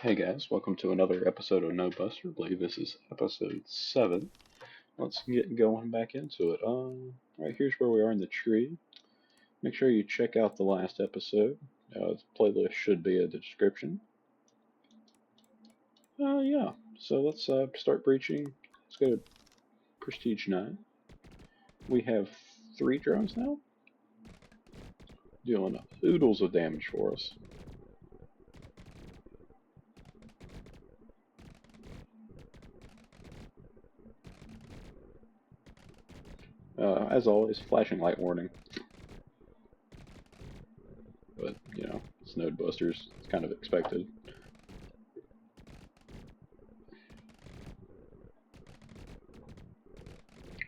Hey guys, welcome to another episode of Nodebuster. I believe this is episode 7. Let's get going back into it. Right here's where we are in the tree. Make sure you check out the last episode. The playlist should be in the description. Yeah, so let's start breaching. Let's go to Prestige 9. We have 3 drones now, dealing oodles of damage for us. As always, flashing light warning. But, you know, it's Nodebusters. It's kind of expected.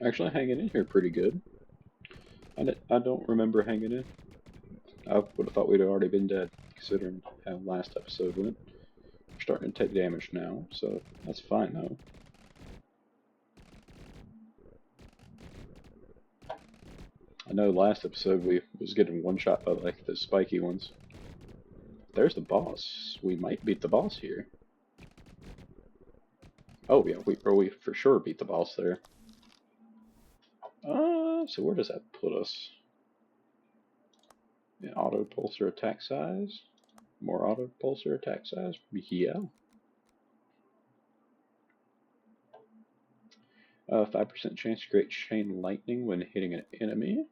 Actually hanging in here pretty good. I don't remember hanging in. I would have thought we'd already been dead, considering how last episode went. We're starting to take damage now, so that's fine though. I know last episode we was getting one shot by like the spiky ones. There's the boss. We might beat the boss here. Oh yeah, we for sure beat the boss there. So where does that put us? Yeah, auto pulsar attack size. More auto pulsar attack size. Yeah. 5% chance to create chain lightning when hitting an enemy.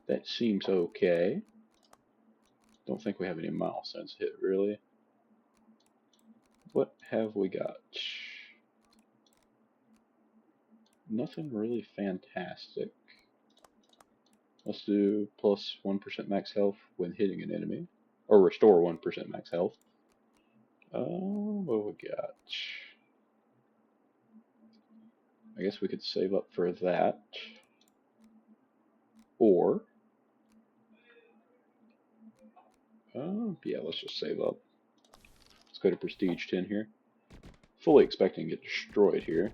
That seems okay. Don't think we have any milestones hit, really. What have we got? Nothing really fantastic. Let's do plus 1% max health when hitting an enemy. Or restore 1% max health. What we got? I guess we could save up for that. Or, yeah, let's just save up. Let's go to Prestige 10 here. Fully expecting to get destroyed here.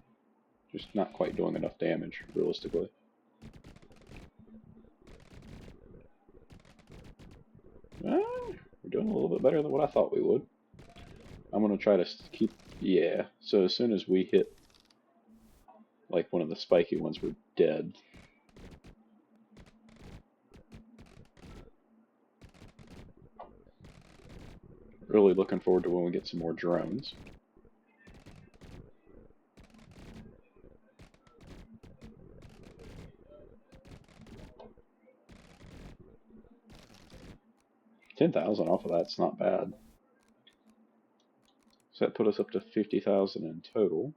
Just not quite doing enough damage, realistically. We're doing a little bit better than what I thought we would. I'm going to try to keep... Yeah, so as soon as we hit like one of the spiky ones, we're dead. Really looking forward to when we get some more drones. $10,000 off of that's not bad. So that put us up to 50,000 in total.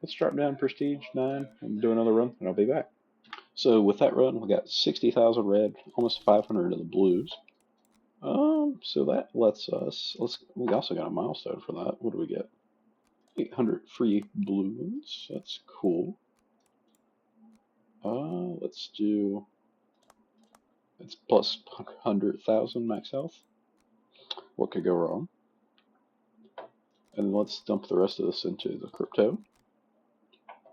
Let's drop down Prestige 9 and do another run, and I'll be back. So with that run, we got 60,000 red, almost 500 of the blues. So that lets us. We also got a milestone for that. What do we get? 800 free blue ones. That's cool. Let's do. It's plus 100,000 max health. What could go wrong? And let's dump the rest of this into the crypto.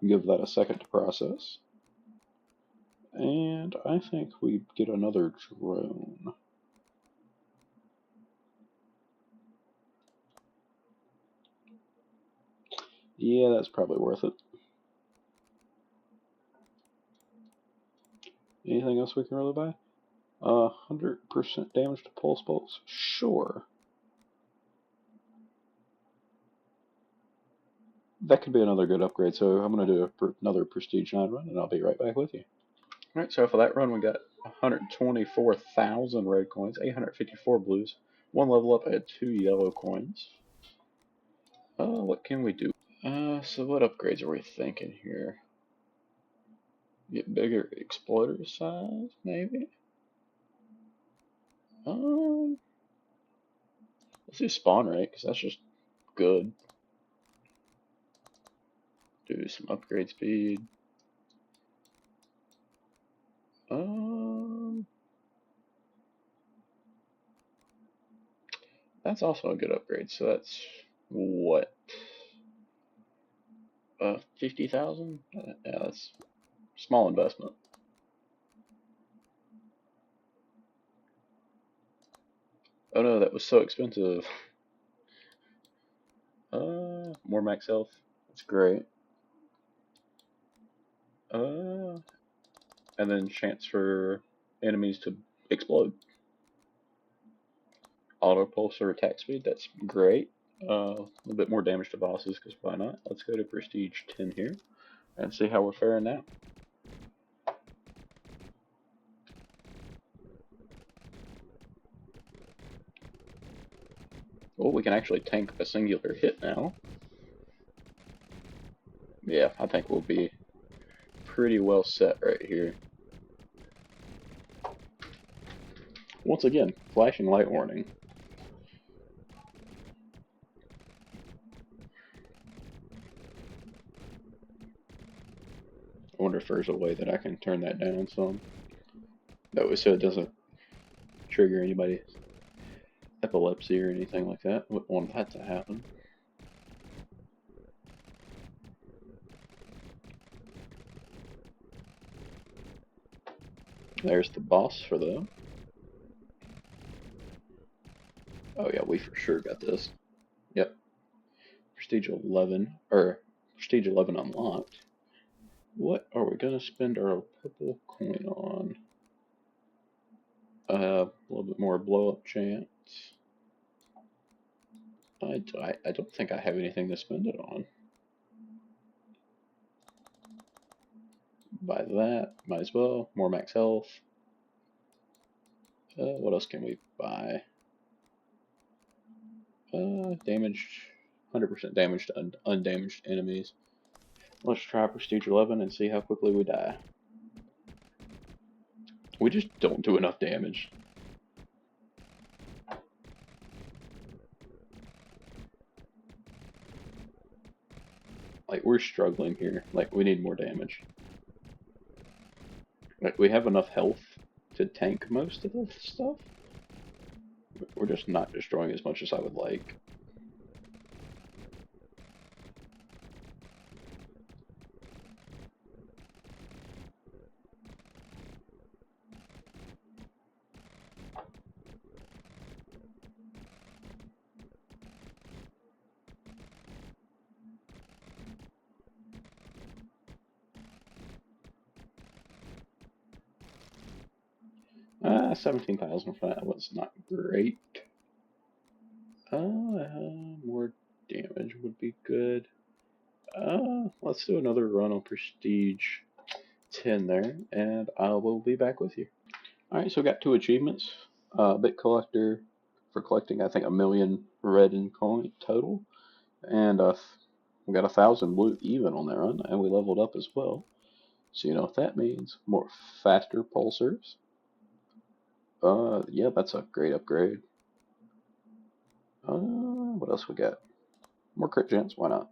Give that a second to process. And I think we get another drone. Yeah, that's probably worth it. Anything else we can really buy? 100% damage to pulse bolts? Sure. That could be another good upgrade, so I'm going to do another Prestige 9 run, and I'll be right back with you. Alright, so for that run, we got 124,000 red coins, 854 blues, 1 level up, I had 2 yellow coins. What can we do? So what upgrades are we thinking here? Get bigger exploiter size, maybe? Let's do spawn rate, because that's just good. Do some upgrade speed. That's also a good upgrade, so that's what? 50,000? Yeah, that's small investment. Oh no, that was so expensive. More max health. That's great. And then chance for enemies to explode. Auto pulsar attack speed. That's great. A little bit more damage to bosses, because why not? Let's go to Prestige 10 here and see how we're faring now. Well, we can actually tank a singular hit now. Yeah, I think we'll be pretty well set right here. Once again, flashing light warning. I wonder if there's a way that I can turn that down some. That way so it doesn't trigger anybody's epilepsy or anything like that. I wouldn't want that to happen. There's the boss for them. Oh yeah, we for sure got this. Yep. Prestige 11, or Prestige 11 unlocked. What are we gonna spend our purple coin on? A little bit more blow up chance. I don't think I have anything to spend it on. Buy that, might as well. More max health. What else can we buy? Damage, 100% damage to undamaged enemies. Let's try Prestige 11 and see how quickly we die. We just don't do enough damage. Like, we're struggling here. Like, we need more damage. Like, we have enough health to tank most of the stuff. We're just not destroying as much as I would like. Ah, 17,000 for that was not great. More damage would be good. Let's do another run on Prestige 10 there, and I will be back with you. Alright, so we got 2 achievements. Bit Collector for collecting, I think, 1,000,000 red in coin total. And we got 1,000 blue even on that run, and we leveled up as well. So you know what that means. More faster pulsers. Yeah, that's a great upgrade. What else we got? More crit chance, why not?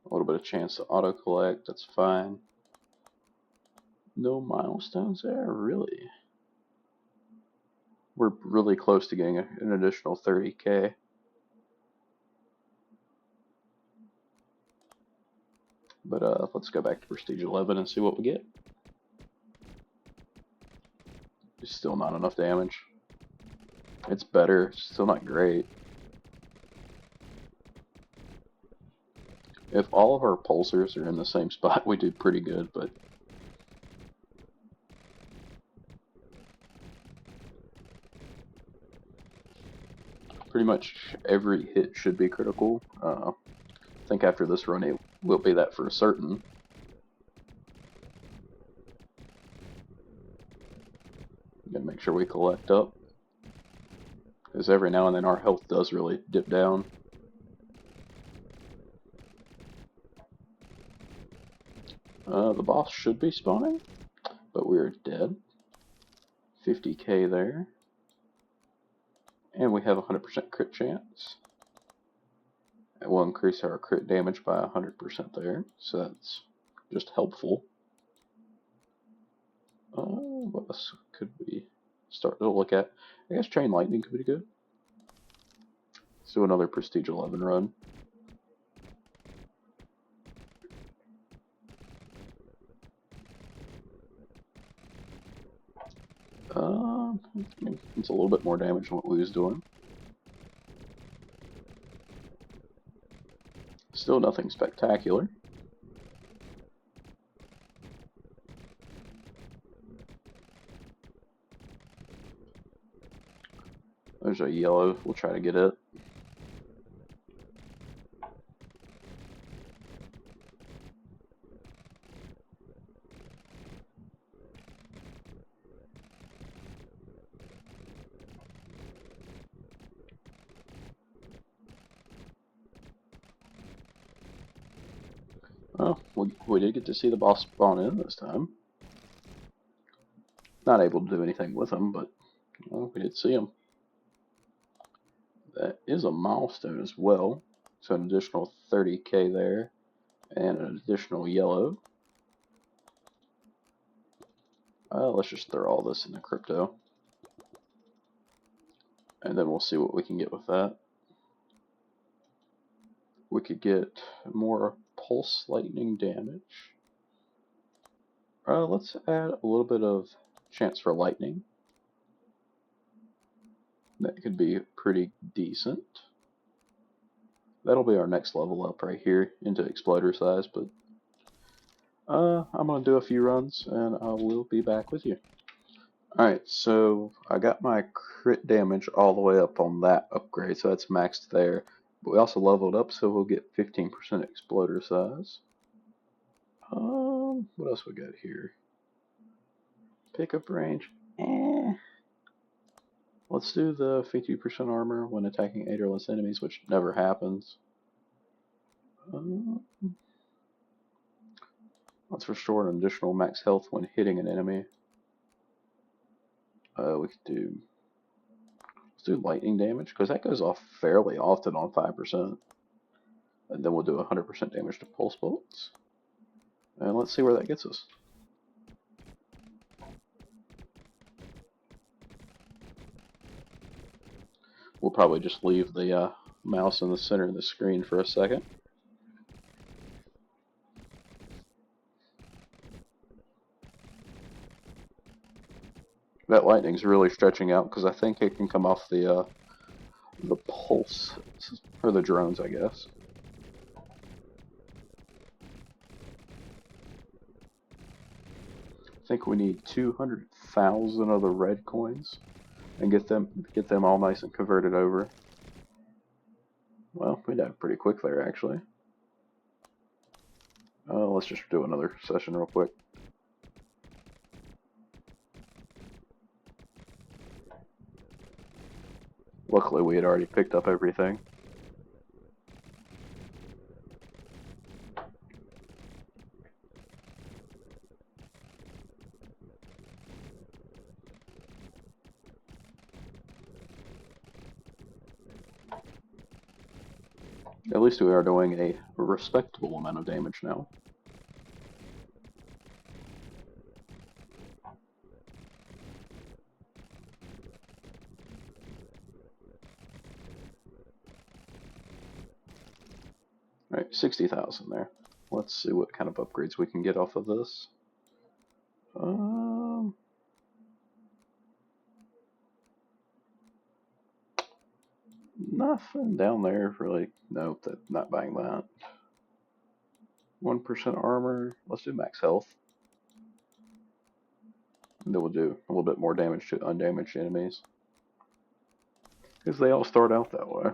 A little bit of chance to auto collect, that's fine. No milestones there, really? We're really close to getting an additional 30k. But let's go back to Prestige 11 and see what we get. It's still not enough damage. It's better, it's still not great. If all of our pulsers are in the same spot, we do pretty good, but pretty much every hit should be critical. I think after this run it will be that for certain. Gotta make sure we collect up, because every now and then our health does really dip down. The boss should be spawning, but we're dead. 50k there. And we have 100% crit chance. It will increase our crit damage by 100% there, so that's just helpful. What else could we start to look at? I guess Chain Lightning could be good. Let's do another Prestige 11 run. It's a little bit more damage than what we was doing. Still nothing spectacular. There's a yellow. We'll try to get it. Oh, we did get to see the boss spawn in this time. Not able to do anything with him, but well, we did see him. That is a milestone as well. So an additional 30k there, and an additional yellow. Let's just throw all this in the crypto, and then we'll see what we can get with that. We could get more pulse lightning damage. Let's add a little bit of chance for lightning. That could be pretty decent. That'll be our next level up right here into exploder size, but I'm going to do a few runs and I will be back with you. Alright, so I got my crit damage all the way up on that upgrade, so that's maxed there. But we also leveled up, so we'll get 15% exploder size. What else we got here? Pickup range. Let's do the 50% armor when attacking 8 or less enemies, which never happens. Let's restore an additional max health when hitting an enemy. We could do. Let's do lightning damage, because that goes off fairly often on 5%. And then we'll do 100% damage to pulse bolts. And let's see where that gets us. We'll probably just leave the mouse in the center of the screen for a second. That lightning's really stretching out because I think it can come off the pulse, or the drones, I guess. I think we need 200,000 of the red coins and get them all nice and converted over. Well, we died pretty quick there, actually. Let's just do another session real quick. Luckily, we had already picked up everything. At least we are doing a respectable amount of damage now. Alright, 60,000 there. Let's see what kind of upgrades we can get off of this. Nothing down there really. Nope, not buying that. 1% armor. Let's do max health. And then we'll do a little bit more damage to undamaged enemies. Because they all start out that way.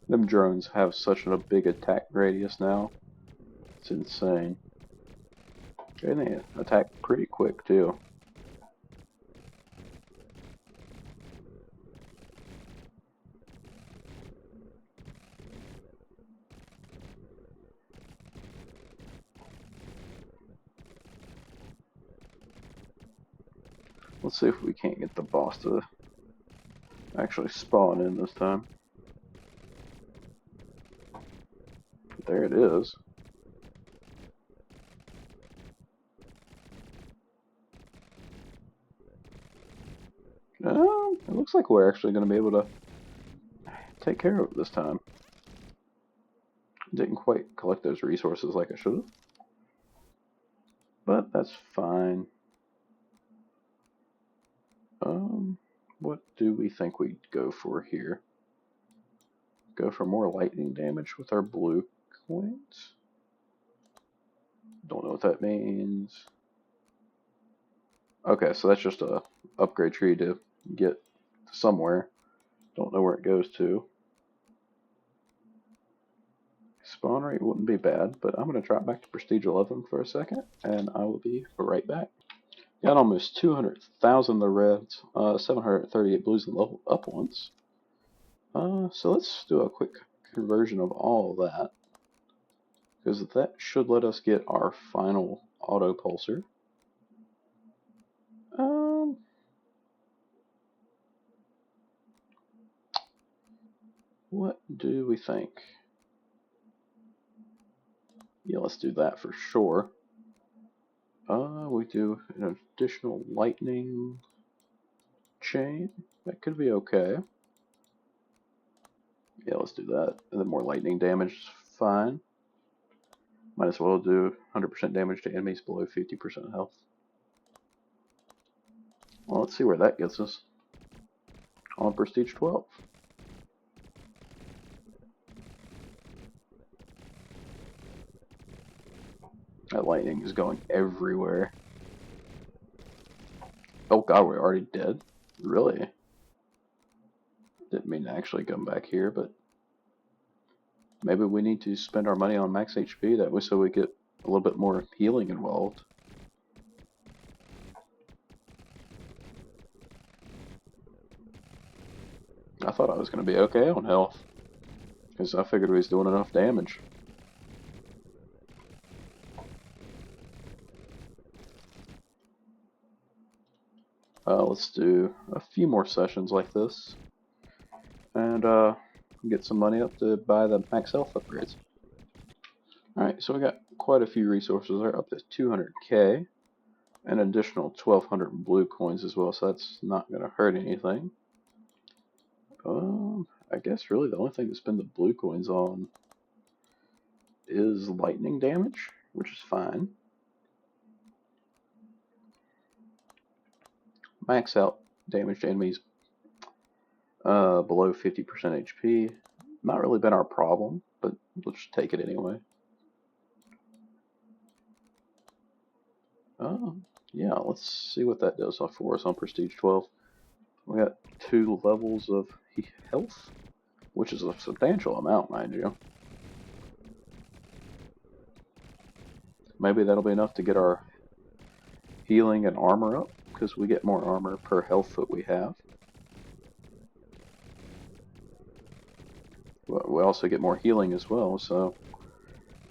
Them drones have such a big attack radius now. It's insane. And they attack pretty quick too. Let's see if we can't get the boss to actually spawn in this time. There it is. It looks like we're actually going to be able to take care of it this time. Didn't quite collect those resources like I should have, but that's fine. What do we think we'd go for here? Go for more lightning damage with our blue coins? Don't know what that means. Okay, so that's just a upgrade tree to get somewhere. Don't know where it goes to. Spawn rate wouldn't be bad, but I'm going to drop back to Prestige 11 for a second, and I will be right back. Got almost 200,000 the reds, 738 blues and level up once. So let's do a quick conversion of all of that, because that should let us get our final auto pulsar. What do we think? Yeah, let's do that for sure. We do an additional lightning chain. That could be okay. Yeah, let's do that. And then more lightning damage is fine. Might as well do 100% damage to enemies below 50% health. Well, let's see where that gets us. On Prestige 12. That lightning is going everywhere. Oh god, we're already dead? Really? Didn't mean to actually come back here, but maybe we need to spend our money on max HP that way so we get a little bit more healing involved. I thought I was going to be okay on health, because I figured we was doing enough damage. Let's do a few more sessions like this, and get some money up to buy the max health upgrades. Alright, so we got quite a few resources there, up to 200k, an additional 1200 blue coins as well, so that's not going to hurt anything. I guess really the only thing to spend the blue coins on is lightning damage, which is fine. Max out damage to enemies below 50% HP. Not really been our problem, but let's just take it anyway. Yeah, let's see what that does for us on Prestige 12. We got 2 levels of health, which is a substantial amount, mind you. Maybe that'll be enough to get our healing and armor up, because we get more armor per health that we have. We also get more healing as well, so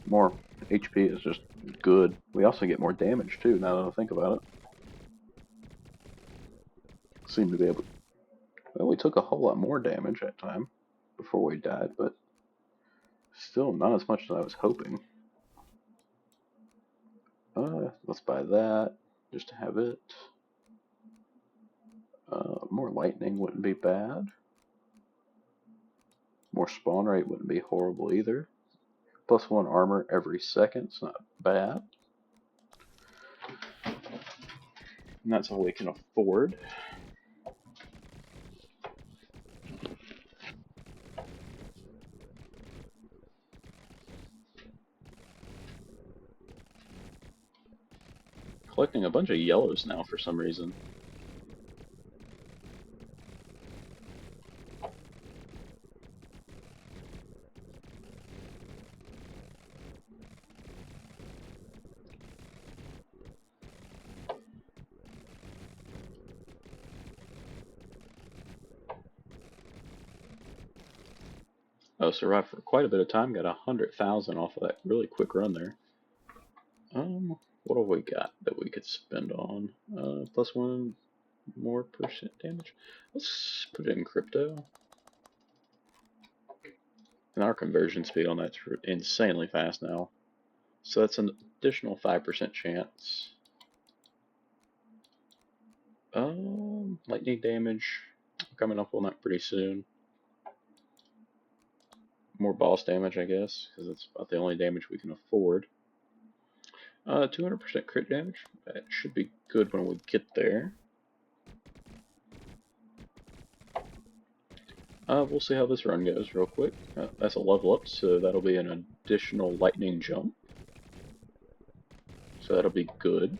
more HP is just good. We also get more damage too, now that I think about it. Seem to be able to... Well, we took a whole lot more damage that time before we died, but still not as much as I was hoping. Let's buy that just to have it. More lightning wouldn't be bad. More spawn rate wouldn't be horrible either. +1 armor every second, it's not bad. And that's all we can afford. Collecting a bunch of yellows now for some reason. Oh, survived for quite a bit of time, got 100,000 off of that really quick run there. What have we got that we could spend on? +1 more % damage. Let's put it in crypto. And our conversion speed on that's insanely fast now. So that's an additional 5% chance. Lightning damage coming up on that pretty soon. More boss damage, I guess, because it's about the only damage we can afford. 200% crit damage. That should be good when we get there. We'll see how this run goes real quick. That's a level up, so that'll be an additional lightning jump. So that'll be good.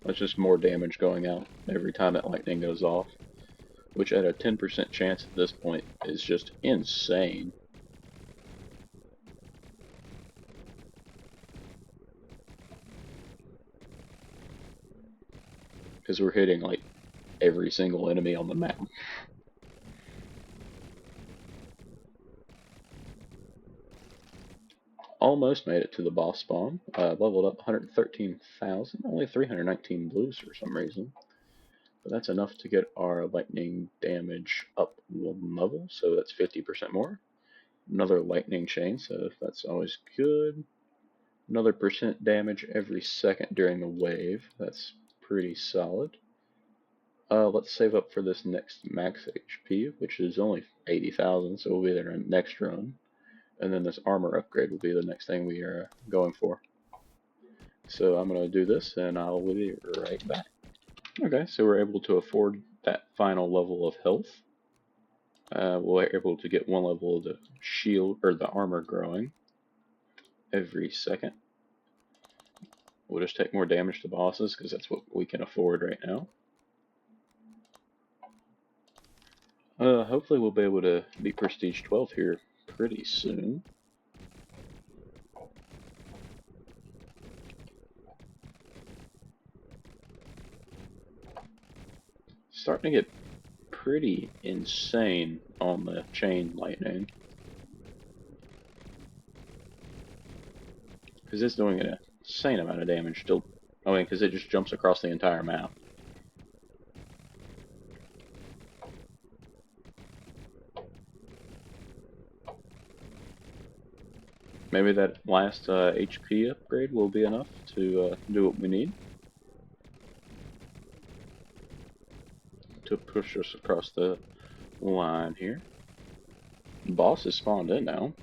That's just more damage going out every time that lightning goes off, which at a 10% chance at this point is just insane. Because we're hitting like every single enemy on the map. Almost made it to the boss spawn. Leveled up 113,000, only 319 blues for some reason. But that's enough to get our lightning damage up one level, so that's 50% more. Another lightning chain, so that's always good. Another percent damage every second during the wave. That's pretty solid. Let's save up for this next max HP, which is only 80,000, so we'll be there next run. And then this armor upgrade will be the next thing we are going for. So I'm going to do this, and I'll be right back. Okay, so we're able to afford that final level of health. We're able to get one level of the shield, or the armor growing every second. We'll just take more damage to bosses, because that's what we can afford right now. Hopefully we'll be able to be Prestige 12 here pretty soon. Starting to get pretty insane on the chain lightning. Because it's doing an insane amount of damage still. I mean, because it just jumps across the entire map. Maybe that last HP upgrade will be enough to do what we need. To push us across the line here. The boss is spawned in now.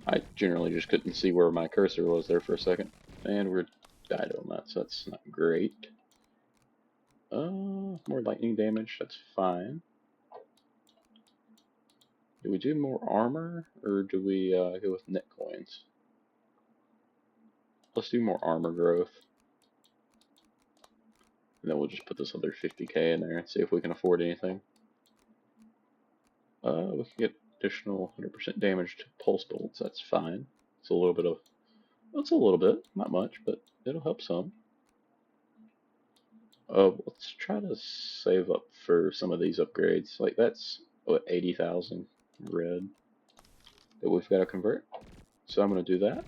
I generally just couldn't see where my cursor was there for a second. And we're died on that, so that's not great. More lightning damage, that's fine. Do we do more armor, or do we go with net coins? Let's do more armor growth. And then we'll just put this other 50k in there and see if we can afford anything. We can get additional 100% damage to pulse bolts, that's fine. It's a little bit of, it's a little bit, not much, but it'll help some. Let's try to save up for some of these upgrades. Like that's, what, 80,000 red that we've got to convert. So I'm going to do that.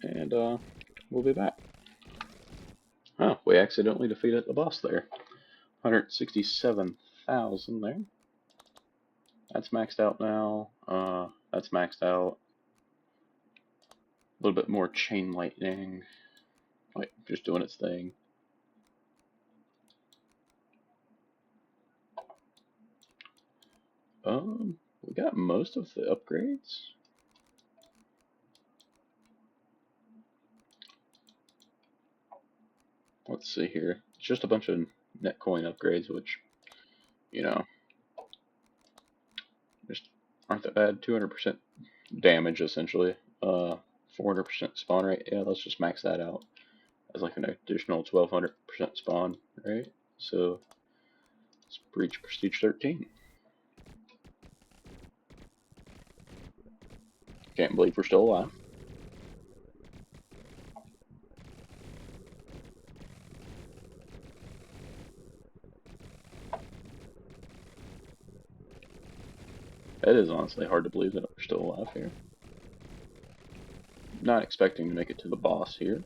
And we'll be back. Oh, we accidentally defeated the boss there. 167,000 there. That's maxed out now. That's maxed out. A little bit more chain lightning. Like, just doing its thing. We got most of the upgrades. Let's see here. It's just a bunch of net coin upgrades, which, you know, just aren't that bad. 200% damage, essentially. 400% spawn rate. Yeah, let's just max that out as like an additional 1200% spawn, right? So let's reach Prestige 13. Can't believe we're still alive. It is honestly hard to believe that we're still alive here. Not expecting to make it to the boss here.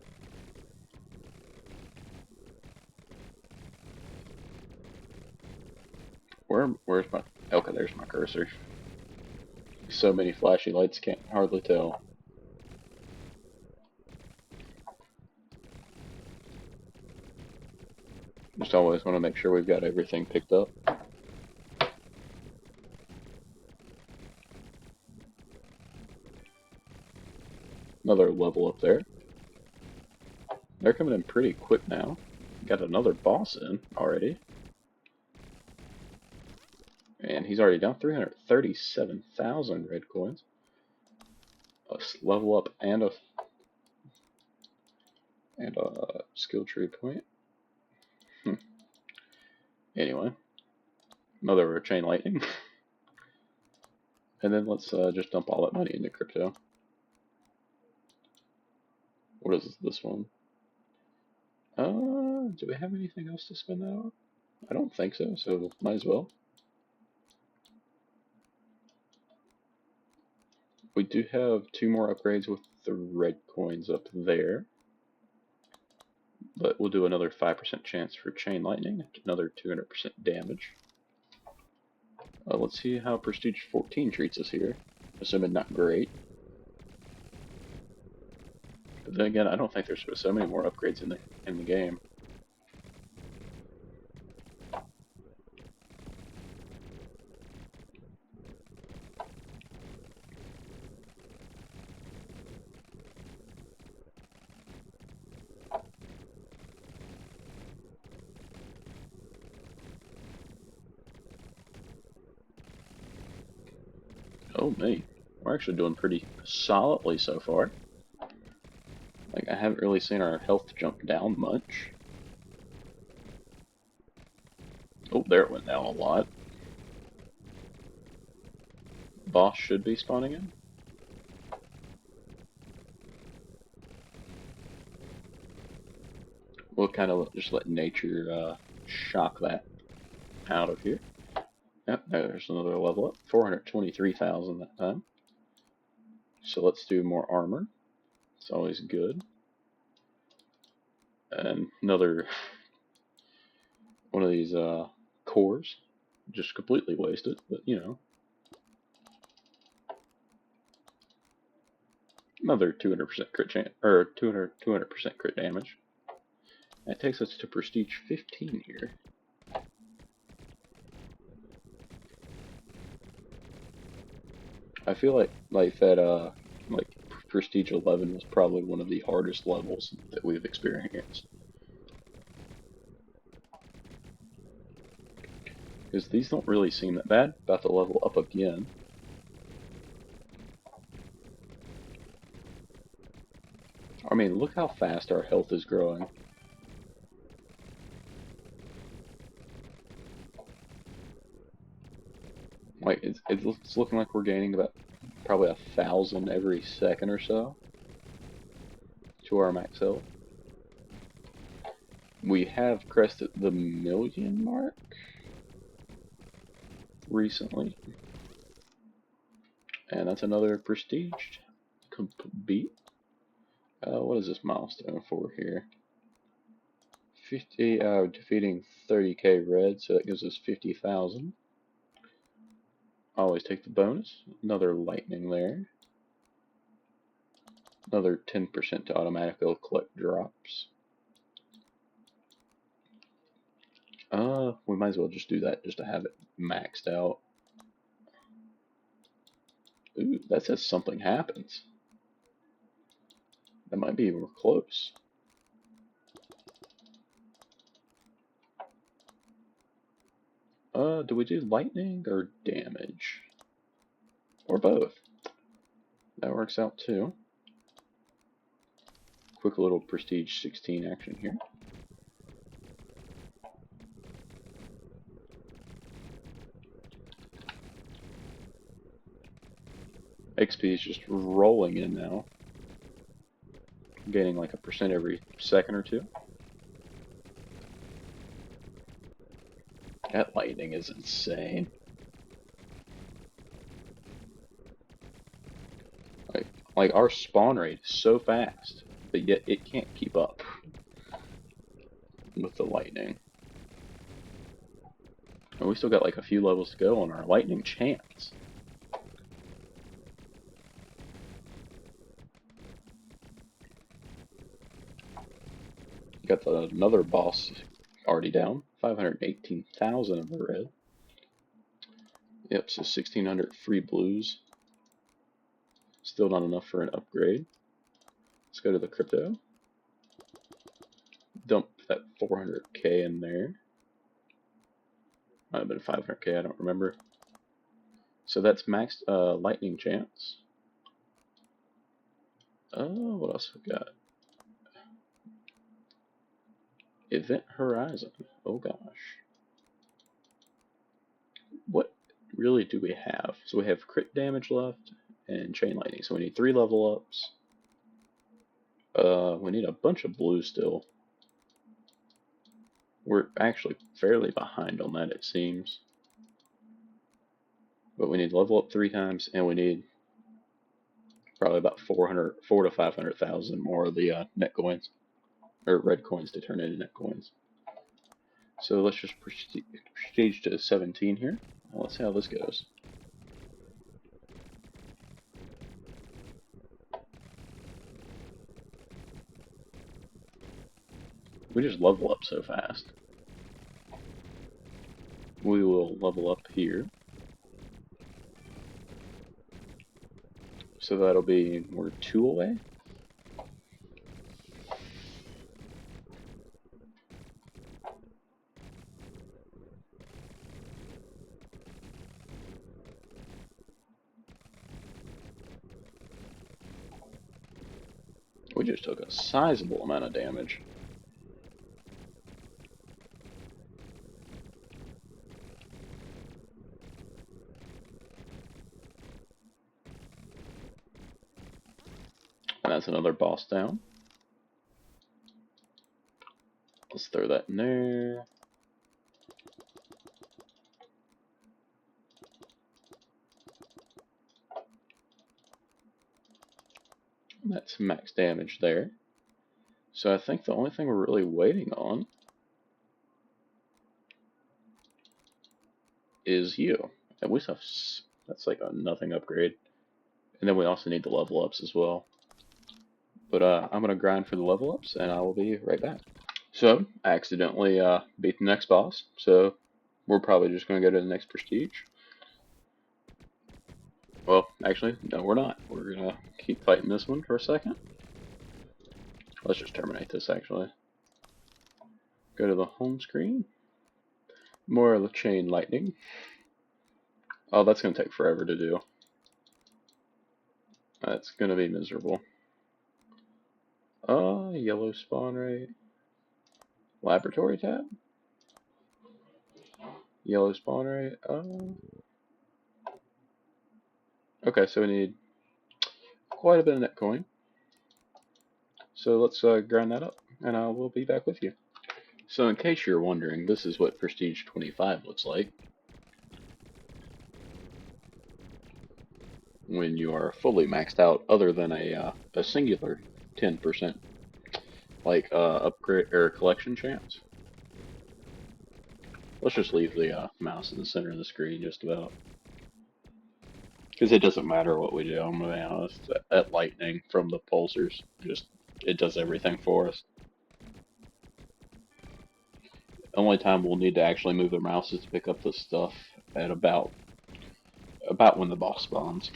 Where's my... Okay, there's my cursor. So many flashy lights, can't hardly tell. Just always want to make sure we've got everything picked up. Another level up there. They're coming in pretty quick now. Got another boss in already. And he's already down 337,000 red coins. A level up and a skill tree point. Anyway, another chain lightning. And then let's just dump all that money into crypto. What is this one? Do we have anything else to spend that on? I don't think so, so might as well. We do have 2 more upgrades with the red coins up there. But we'll do another 5% chance for chain lightning, another 200% damage. Let's see how Prestige 14 treats us here. Assuming not great. But then again, I don't think there's so many more upgrades in the game. Oh me, we're actually doing pretty solidly so far. Like, I haven't really seen our health jump down much. Oh, there it went down a lot. Boss should be spawning in. We'll kind of just let nature shock that out of here. Yep, there's another level up. 423,000 that time. So let's do more armor. It's always good. And another one of these cores. Just completely wasted, but you know. Another 200% crit chance, or 200% crit damage. That takes us to Prestige 15 here. I feel like that like Prestige 11 was probably one of the hardest levels that we've experienced. Because these don't really seem that bad. About to level up again. I mean, look how fast our health is growing. Like, it's looking like we're gaining about probably 1,000 every second or so to our max health. We have crested the 1,000,000 mark recently. And that's another prestige beat. What is this milestone for here? 50, defeating 30k red, so that gives us 50,000. Always take the bonus. Another lightning there. Another 10% to automatically collect drops. We might as well just do that just to have it maxed out. Ooh, that says something happens. That might be more close. Do we do lightning or damage? Or both? That works out too. Quick little Prestige 16 action here. XP is just rolling in now. Gaining like 1% every second or two. That lightning is insane. Like our spawn rate is so fast, but yet it can't keep up with the lightning. And we still got like a few levels to go on our lightning chance. Got another boss already down. 518,000 of the red. Yep, so 1,600 free blues. Still not enough for an upgrade. Let's go to the crypto. Dump that 400k in there. Might have been 500k, I don't remember. So that's maxed lightning chance. What else we got? Event Horizon. Oh gosh. What really do we have? So we have crit damage left and chain lightning. So we need 3 level ups. We need a bunch of blue still. We're actually fairly behind on that, it seems. But we need to level up 3 times, and we need probably about 400 to 500,000 more of the net coins, or red coins to turn into net coins. So let's just prestige to 17 here. Well, let's see how this goes. We just level up so fast. We will level up here. So that'll be, we're 2 away. We just took a sizable amount of damage. And that's another boss down. Let's throw that in there. That's max damage there. So I think the only thing we're really waiting on is you. And we have, that's like a nothing upgrade. And then we also need the level ups as well. But I'm going to grind for the level ups, and I will be right back. So, I accidentally beat the next boss, so we're probably just going to go to the next prestige. Well, actually, no we're not. We're going to keep fighting this one for a second. Let's just terminate this, actually. Go to the home screen. More of the chain lightning. Oh, that's going to take forever to do. That's going to be miserable. Yellow spawn rate. Laboratory tab. Yellow spawn rate. Okay, so we need quite a bit of net coin. So let's grind that up, and I will be back with you. So in case you're wondering, this is what Prestige 25 looks like when you are fully maxed out, other than a singular 10% like upgrade or collection chance. Let's just leave the mouse in the center of the screen just about, because it doesn't matter what we do. I'm gonna be honest. That lightning from the pulsars, just it does everything for us. The only time we'll need to actually move the mouse is to pick up the stuff at about when the boss spawns.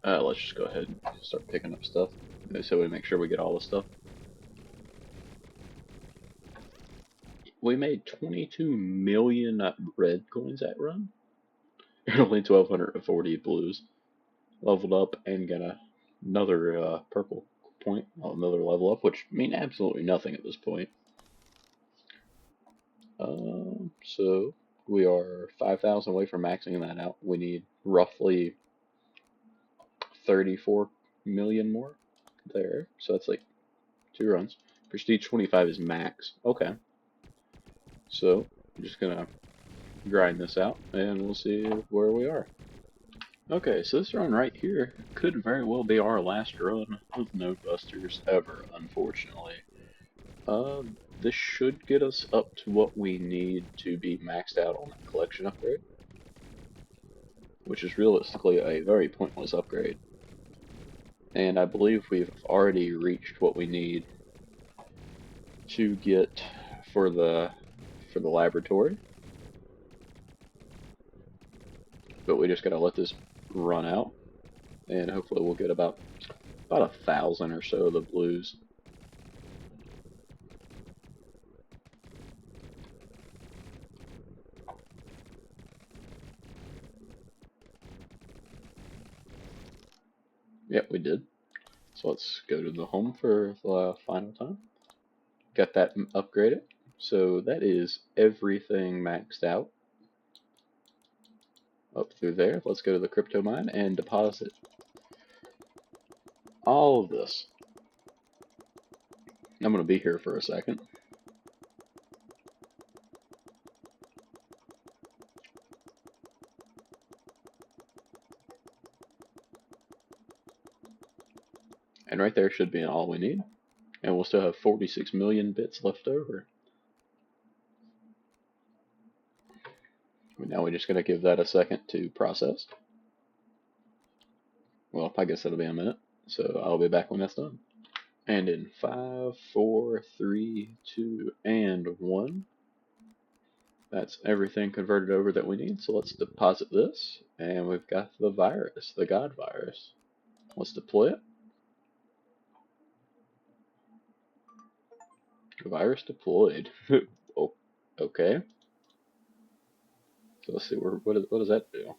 Let's just go ahead and start picking up stuff, so we make sure we get all the stuff. We made 22 million red coins that run, and only 1,240 blues. Leveled up and got another purple point, another level up, which mean absolutely nothing at this point. So we are 5,000 away from maxing that out. We need roughly 34 million more there. So that's like 2 runs. Prestige 25 is max. Okay. So I'm just gonna grind this out and we'll see where we are. Okay, so this run right here could very well be our last run with Nodebusters ever, unfortunately. This should get us up to what we need to be maxed out on that collection upgrade, which is realistically a very pointless upgrade. And I believe we've already reached what we need to get for the laboratory, but we just gotta let this run out, and hopefully we'll get about 1,000 or so of the blues. Yep, we did. So let's go to the home for the final time. Got that upgraded. So that is everything maxed out up through there. Let's go to the crypto mine and deposit all of this. I'm going to be here for a second. And right there should be all we need. And we'll still have 46 million bits left over. Now we're just going to give that a second to process. Well, I guess it'll be a minute. So I'll be back when that's done. And in 5, 4, 3, 2, and 1. That's everything converted over that we need. So let's deposit this. And we've got the virus, the God virus. Let's deploy it. Virus deployed. Oh, okay. So let's see, what does that do?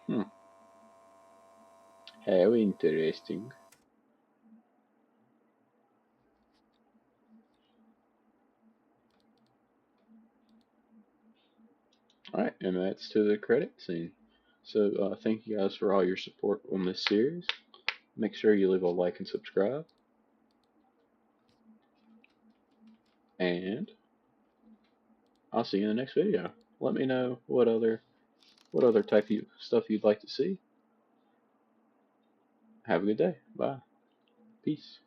Hmm. How interesting. Alright, and that's to the credit scene. So thank you guys for all your support on this series. Make sure you leave a like and subscribe. And I'll see you in the next video. Let me know what other type of stuff you'd like to see. Have a good day. Bye. Peace.